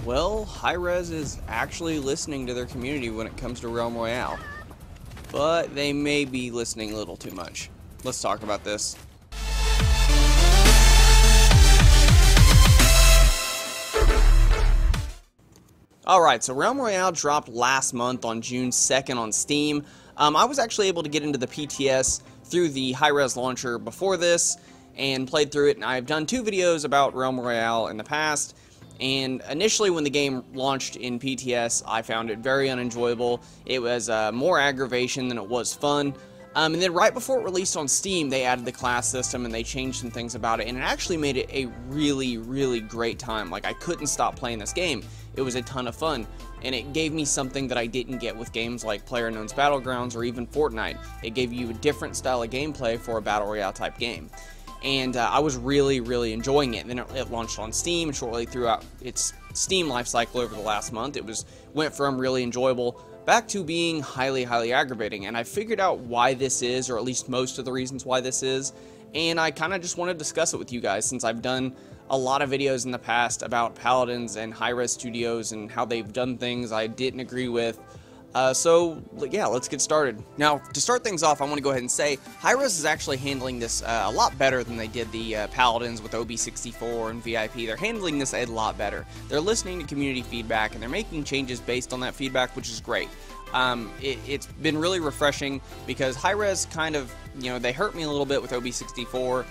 Well, Hi-Rez is actually listening to their community when it comes to Realm Royale. But they may be listening a little too much. Let's talk about this. Alright, so Realm Royale dropped last month on June 2nd on Steam. I was actually able to get into the PTS through the Hi-Rez launcher before this, and played through it, and I've done 2 videos about Realm Royale in the past. And initially when the game launched in PTS, I found it very unenjoyable. It was more aggravation than it was fun. And then right before it released on Steam, they added the class system and they changed some things about it, and it actually made it a really, really great time. Like, I couldn't stop playing this game. It was a ton of fun, and it gave me something that I didn't get with games like PlayerUnknown's Battlegrounds or even Fortnite. It gave you a different style of gameplay for a Battle Royale type game. And I was really, really enjoying it. And then it launched on Steam, and shortly throughout its Steam life cycle over the last month, it went from really enjoyable back to being highly, highly aggravating. And I figured out why this is, or at least most of the reasons why this is, and I kind of just want to discuss it with you guys, since I've done a lot of videos in the past about Paladins and Hi-Rez Studios and how they've done things I didn't agree with. So yeah, let's get started. Now, to start things off, I want to go ahead and say Hi-Rez is actually handling this a lot better than they did the Paladins with OB64 and VIP. They're handling this a lot better. They're listening to community feedback, and they're making changes based on that feedback, which is great. It's been really refreshing, because Hi-Rez kind of, they hurt me a little bit with OB64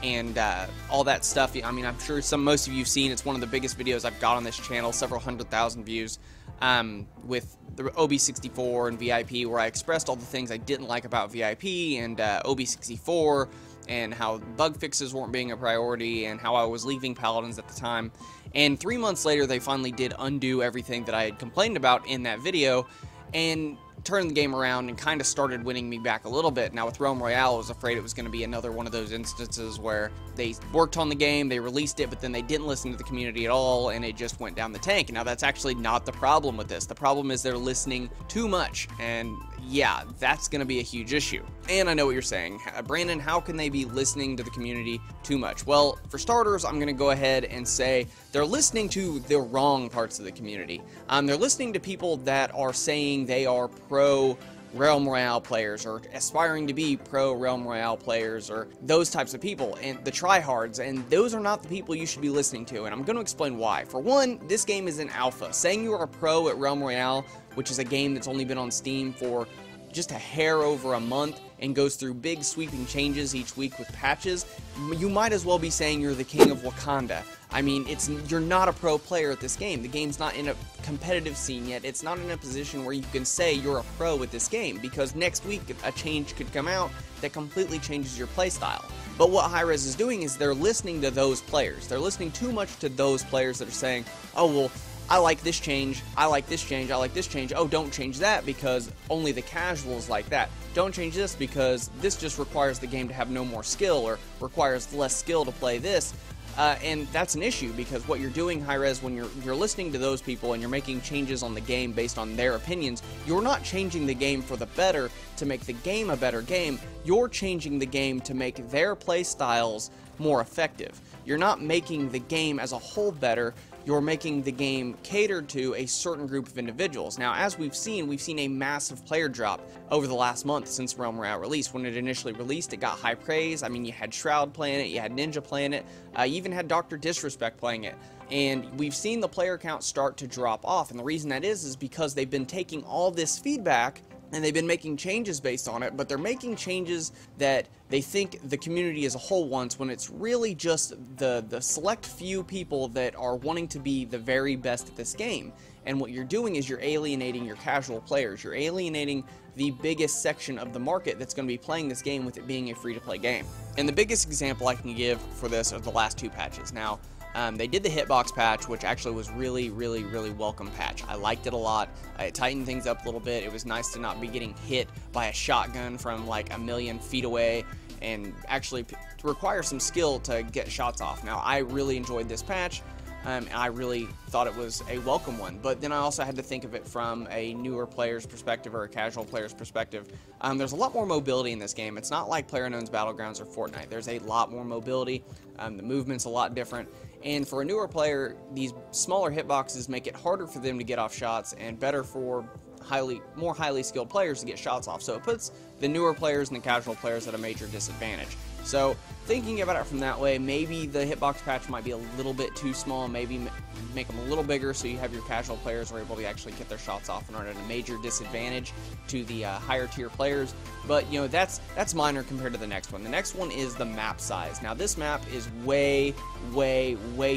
and all that stuff. I mean, I'm sure most of you have seen, it's one of the biggest videos I've got on this channel, several 100,000 views, with the OB64 and VIP, where I expressed all the things I didn't like about VIP and OB64, and how bug fixes weren't being a priority, and how I was leaving Paladins at the time. And 3 months later, they finally did undo everything that I had complained about in that video, and turned the game around and kind of started winning me back a little bit. Now with Realm Royale, I was afraid it was going to be another one of those instances where they worked on the game, they released it, but then they didn't listen to the community at all, and it just went down the tank. Now that's actually not the problem with this. The problem is they're listening too much, and yeah, that's going to be a huge issue. And I know what you're saying, Brandon, how can they be listening to the community too much? Well, for starters, I'm going to go ahead and say they're listening to the wrong parts of the community. They're listening to people that are saying they are pro Realm Royale players, or aspiring to be pro Realm Royale players, or those types of people, and the tryhards, and those are not the people you should be listening to, and I'm going to explain why. For one, this game is in alpha. Saying you are a pro at Realm Royale, which is a game that's only been on Steam for just a hair over a month and goes through big sweeping changes each week with patches, you might as well be saying you're the king of Wakanda. I mean, you're not a pro player at this game. The game's not in a competitive scene yet. It's not in a position where you can say you're a pro with this game, because next week a change could come out that completely changes your playstyle. But what Hi-Rez is doing is they're listening to those players. They're listening too much to those players that are saying, oh, well, I like this change, I like this change, I like this change. Oh, don't change that because only the casuals like that. Don't change this because this just requires the game to have no more skill, or requires less skill to play this. And that's an issue, because what you're doing, Hi-Rez, when you're listening to those people and you're making changes on the game based on their opinions, you're not changing the game for the better to make the game a better game. You're changing the game to make their play styles more effective. You're not making the game as a whole better. You're making the game catered to a certain group of individuals. Now, as we've seen a massive player drop over the last month since Realm Royale released. When it initially released, it got high praise. I mean, you had Shroud playing it, you had Ninja playing it, you even had Dr. Disrespect playing it. And we've seen the player count start to drop off, and the reason that is because they've been taking all this feedback and they've been making changes based on it, but they're making changes that they think the community as a whole wants, when it's really just the select few people that are wanting to be the very best at this game. And what you're doing is you're alienating your casual players. You're alienating the biggest section of the market that's going to be playing this game, with it being a free-to-play game. And the biggest example I can give for this are the last 2 patches. Now, they did the Hitbox patch, which actually was really, really, really welcome patch. I liked it a lot. It tightened things up a little bit. It was nice to not be getting hit by a shotgun from like a million feet away, and actually require some skill to get shots off. Now, I really enjoyed this patch. I really thought it was a welcome one, but then I also had to think of it from a newer player's perspective, or a casual player's perspective. There's a lot more mobility in this game. It's not like PlayerUnknown's Battlegrounds or Fortnite. There's a lot more mobility. The movement's a lot different, And for a newer player, these smaller hitboxes make it harder for them to get off shots and better for more highly skilled players to get shots off. So it puts the newer players and the casual players at a major disadvantage. So thinking about it from that way, maybe the hitbox patch might be a little bit too small, maybe make them a little bigger so you have your casual players are able to actually get their shots off and aren't at a major disadvantage to the higher tier players. But you know, that's minor compared to the next one. The next one is the map size. Now this map is way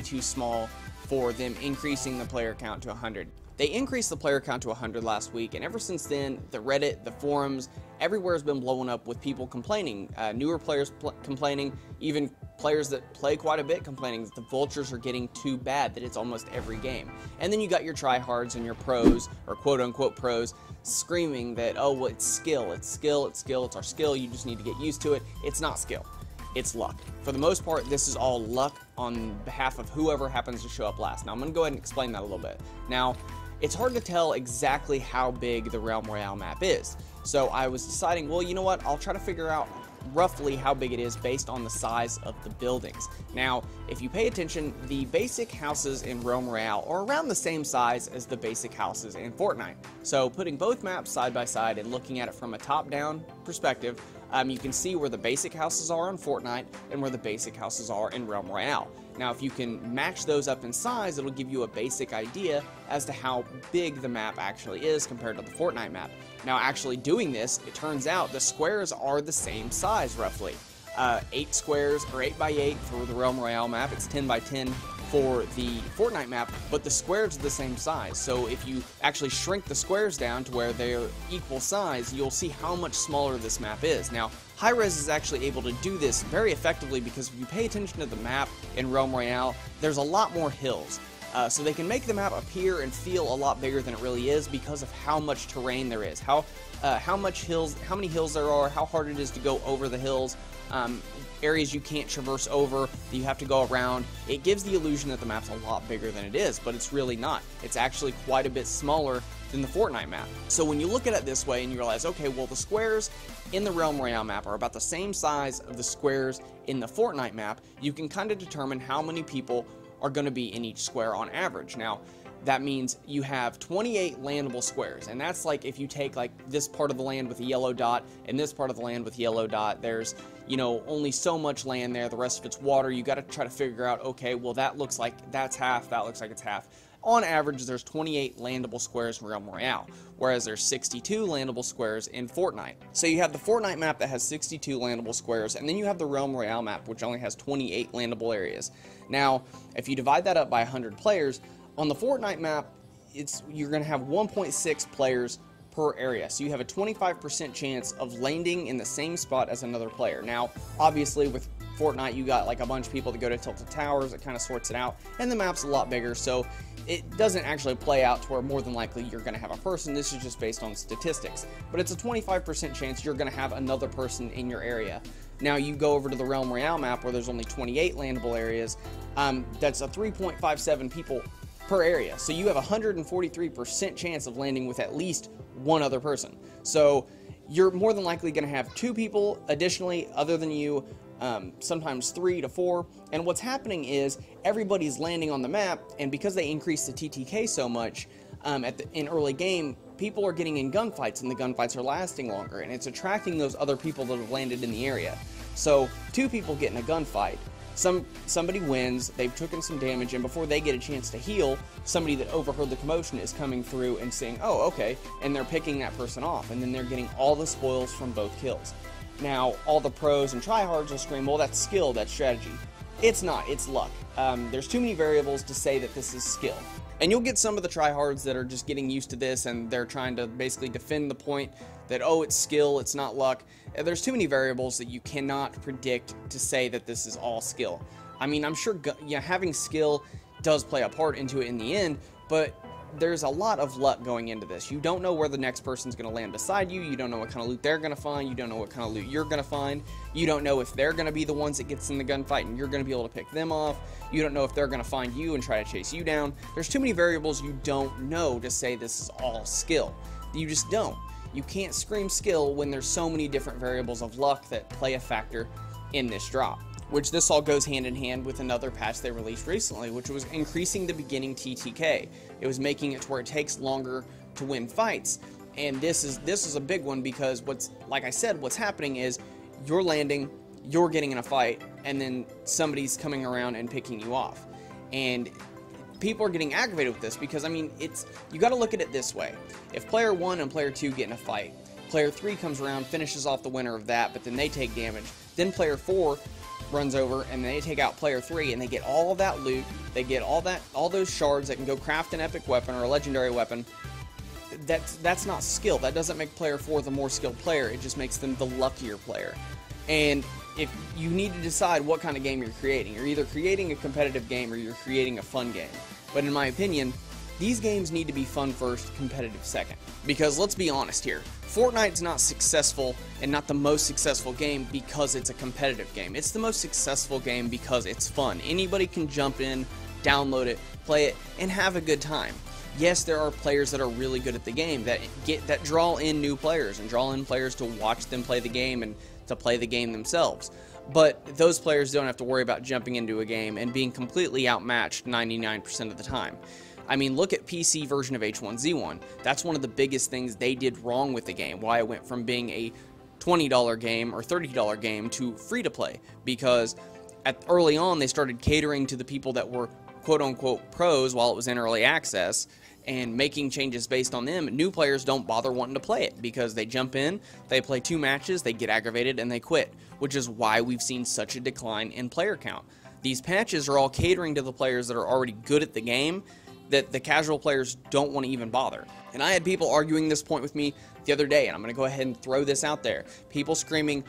too small for them increasing the player count to 100. They increased the player count to 100 last week, and ever since then, the Reddit, the forums, everywhere has been blowing up with people complaining. Newer players complaining, even players that play quite a bit complaining that the vultures are getting too bad, that it's almost every game. And then you got your tryhards and your pros, or quote-unquote pros, screaming that, oh, well, it's skill, it's skill, it's skill, it's our skill, you just need to get used to it. It's not skill. It's luck. For the most part, this is all luck on behalf of whoever happens to show up last. Now, I'm going to go ahead and explain that a little bit. Now, it's hard to tell exactly how big the Realm Royale map is. So I was deciding, well, you know what, I'll try to figure out roughly how big it is based on the size of the buildings. Now, if you pay attention, the basic houses in Realm Royale are around the same size as the basic houses in Fortnite. So putting both maps side by side and looking at it from a top-down perspective, you can see where the basic houses are in Fortnite and where the basic houses are in Realm Royale. Now, if you can match those up in size, it'll give you a basic idea as to how big the map actually is compared to the Fortnite map. Now, actually doing this, it turns out the squares are the same size, roughly. 8 squares, or 8 by 8 for the Realm Royale map, it's 10 by 10 for the Fortnite map, but the squares are the same size. So if you actually shrink the squares down to where they're equal size, you'll see how much smaller this map is. Now, Hi-Rez is actually able to do this very effectively because if you pay attention to the map in Realm Royale, there's a lot more hills. So they can make the map appear and feel a lot bigger than it really is because of how much terrain there is, how many hills there are, how hard it is to go over the hills, areas you can't traverse over, that you have to go around. It gives the illusion that the map's a lot bigger than it is, but it's really not. It's actually quite a bit smaller than the Fortnite map. So when you look at it this way and you realize, okay, well, the squares in the Realm Royale map are about the same size of the squares in the Fortnite map, you can kind of determine how many people are going to be in each square on average. Now, that means you have 28 landable squares, and that's like if you take like this part of the land with a yellow dot and this part of the land with a yellow dot, there's, you know, only so much land there, the rest of it's water. You got to try to figure out, okay, well, that looks like that's half, that looks like it's half. On average, there's 28 landable squares in Realm Royale, whereas there's 62 landable squares in Fortnite. So you have the Fortnite map that has 62 landable squares, and then you have the Realm Royale map, which only has 28 landable areas. Now, if you divide that up by 100 players, on the Fortnite map, you're going to have 1.6 players per area. So you have a 25% chance of landing in the same spot as another player. Now, obviously, with Fortnite, you got like a bunch of people that go to Tilted Towers, it kind of sorts it out, and the map's a lot bigger, so it doesn't actually play out to where more than likely you're going to have a person. This is just based on statistics. But it's a 25% chance you're going to have another person in your area. Now, you go over to the Realm Royale map where there's only 28 landable areas, that's a 3.57 people per area. So you have a 143% chance of landing with at least one other person. So you're more than likely going to have 2 people additionally other than you, sometimes 3 to 4. And what's happening is everybody's landing on the map, and because they increase the TTK so much in early game, people are getting in gunfights, and the gunfights are lasting longer, and it's attracting those other people that have landed in the area. So 2 people get in a gunfight. Somebody wins, they've taken some damage, and before they get a chance to heal, somebody that overheard the commotion is coming through and saying, oh, okay, and they're picking that person off, and then they're getting all the spoils from both kills. Now, all the pros and tryhards will scream, well, that's skill, that's strategy. It's not, it's luck. There's too many variables to say that this is skill. And you'll get some of the tryhards that are just getting used to this, and they're trying to basically defend the point that, oh, it's skill, it's not luck. There's too many variables that you cannot predict to say that this is all skill. I mean, I'm sure having skill does play a part into it in the end, but there's a lot of luck going into this. You don't know where the next person's going to land beside you. You don't know what kind of loot they're going to find. You don't know what kind of loot you're going to find. You don't know if they're going to be the ones that gets in the gunfight and you're going to be able to pick them off. You don't know if they're going to find you and try to chase you down. There's too many variables you don't know to say this is all skill. You just don't. You can't scream skill when there's so many different variables of luck that play a factor in this drop. which this all goes hand in hand with another patch they released recently, which was increasing the beginning TTK. It was making it to where it takes longer to win fights, and this is a big one because like I said, what's happening is you're landing, you're getting in a fight, and then somebody's coming around and picking you off, and people are getting aggravated with this because, I mean, you got to look at it this way. If player 1 and player 2 get in a fight, player 3 comes around, finishes off the winner of that, but then they take damage. Then player 4 runs over and they take out player 3, and they get all of that loot. They get all those shards that can go craft an epic weapon or a legendary weapon. That's not skill. That doesn't make player 4 the more skilled player. It just makes them the luckier player. And if you need to decide what kind of game you're creating, you're either creating a competitive game or you're creating a fun game. But in my opinion, these games need to be fun first, competitive second. Because let's be honest here, Fortnite's not successful and not the most successful game because it's a competitive game. It's the most successful game because it's fun. Anybody can jump in, download it, play it, and have a good time. Yes, there are players that are really good at the game that draw in new players and draw in players to watch them play the game and to play the game themselves. But those players don't have to worry about jumping into a game and being completely outmatched 99% of the time. I mean, look at PC version of H1Z1. That's one of the biggest things they did wrong with the game, why it went from being a $20 game or $30 game to free to play, because early on they started catering to the people that were quote-unquote pros while it was in early access and making changes based on them. New players don't bother wanting to play it because they jump in, they play 2 matches, they get aggravated, and they quit, which is why we've seen such a decline in player count. These patches are all catering to the players that are already good at the game, that the casual players don't want to even bother. And I had people arguing this point with me the other day, and I'm going to go ahead and throw this out there. People screaming,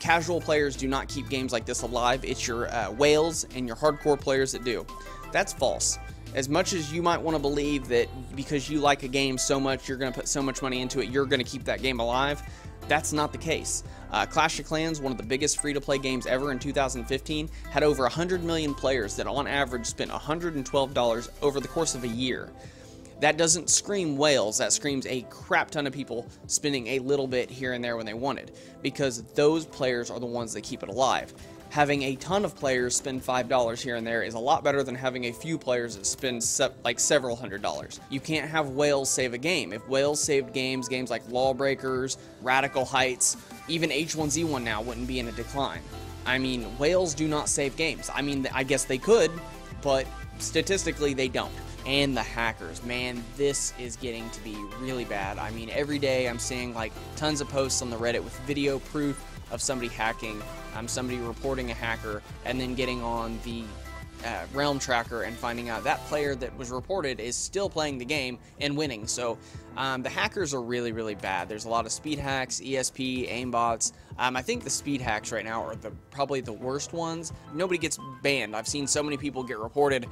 casual players do not keep games like this alive. It's your whales and your hardcore players that do. That's false. As much as you might want to believe that because you like a game so much, you're going to put so much money into it, you're going to keep that game alive, that's not the case. Clash of Clans, one of the biggest free-to-play games ever in 2015, had over 100 million players that on average spent $112 over the course of a year. That doesn't scream whales, that screams a crap ton of people spending a little bit here and there when they wanted, because those players are the ones that keep it alive. Having a ton of players spend $5 here and there is a lot better than having a few players that spend like several $100s. You can't have whales save a game. If whales saved games like Lawbreakers, Radical Heights, even H1Z1 now wouldn't be in a decline. I mean, whales do not save games. I mean, I guess they could, but statistically they don't. And the hackers, man, this is getting to be really bad. I mean, every day I'm seeing like tons of posts on the Reddit with video proof of somebody hacking, somebody reporting a hacker, and then getting on the Realm tracker and finding out that player that was reported is still playing the game and winning. So the hackers are really, really bad. There's a lot of speed hacks, ESP, aimbots. I think the speed hacks right now are probably the worst ones. Nobody gets banned. I've seen so many people get reported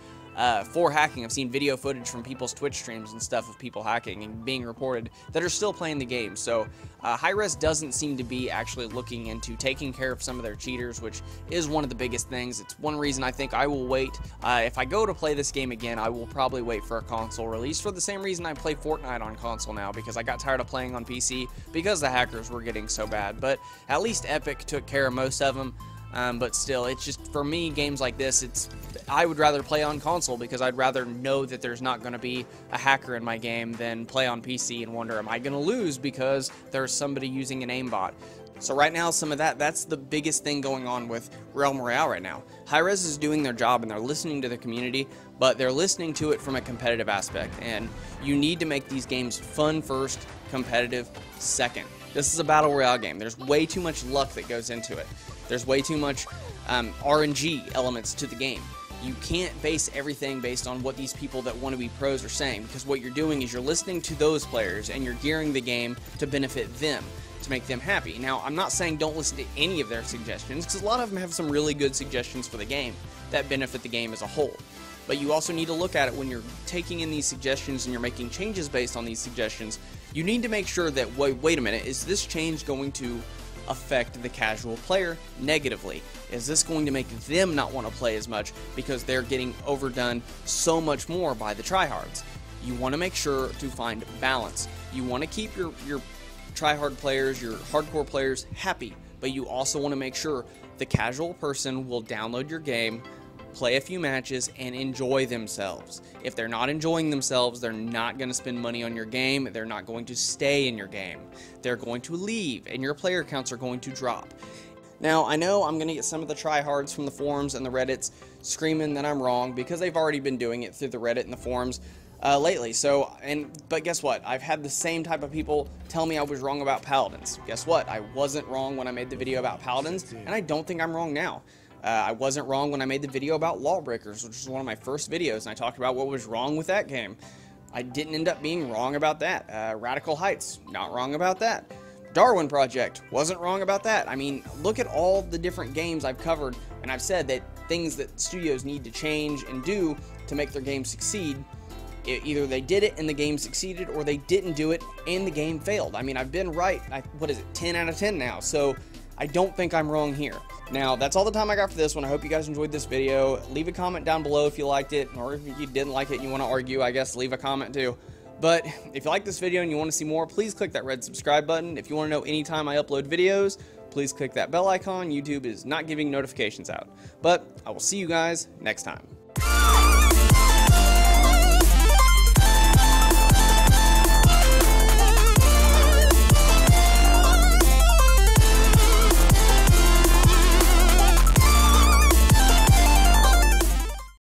for hacking. I've seen video footage from people's Twitch streams and stuff of people hacking and being reported that are still playing the game. So Hi-Rez doesn't seem to be actually looking into taking care of some of their cheaters, which is one of the biggest things. It's one reason I think I will wait. If I go to play this game again, I will probably wait for a console release for the same reason I play Fortnite on console now, because I got tired of playing on PC because the hackers were getting so bad. But at least Epic took care of most of them. But still, it's just, for me, games like this, I would rather play on console because I'd rather know that there's not going to be a hacker in my game than play on PC and wonder, am I going to lose because there's somebody using an aimbot? So right now, that's the biggest thing going on with Realm Royale right now. Hi-Rez is doing their job and they're listening to the community, but they're listening to it from a competitive aspect. And you need to make these games fun first, competitive second. This is a battle royale game. There's way too much luck that goes into it. There's way too much RNG elements to the game. You can't base everything based on what these people that want to be pros are saying, because what you're doing is you're listening to those players and you're gearing the game to benefit them, to make them happy. Now, I'm not saying don't listen to any of their suggestions, because a lot of them have some really good suggestions for the game that benefit the game as a whole. But you also need to look at it when you're taking in these suggestions and you're making changes based on these suggestions. You need to make sure that, wait a minute, is this change going to affect the casual player negatively? Is this going to make them not want to play as much because they're getting overdone so much more by the tryhards? You want to make sure to find balance. You want to keep your tryhard players, your hardcore players happy, but you also want to make sure the casual person will download your game, play a few matches, and enjoy themselves. If they're not enjoying themselves, they're not going to spend money on your game, they're not going to stay in your game. They're going to leave, and your player counts are going to drop. Now, I know I'm going to get some of the tryhards from the forums and the Reddits screaming that I'm wrong, because they've already been doing it through the Reddit and the forums lately. But guess what? I've had the same type of people tell me I was wrong about Paladins. Guess what? I wasn't wrong when I made the video about Paladins, and I don't think I'm wrong now. I wasn't wrong when I made the video about Lawbreakers, which was one of my first videos, and I talked about what was wrong with that game. I didn't end up being wrong about that. Radical Heights, not wrong about that. Darwin Project, wasn't wrong about that. I mean, look at all the different games I've covered, and I've said that things that studios need to change and do to make their game succeed. Either they did it and the game succeeded, or they didn't do it and the game failed. I mean, I've been right, what is it, 10 out of 10 now, so I don't think I'm wrong here. Now, that's all the time I got for this one. I hope you guys enjoyed this video. Leave a comment down below if you liked it, or if you didn't like it and you want to argue, I guess leave a comment too. But if you like this video and you want to see more, please click that red subscribe button. If you want to know anytime I upload videos, please click that bell icon. YouTube is not giving notifications out. But I will see you guys next time.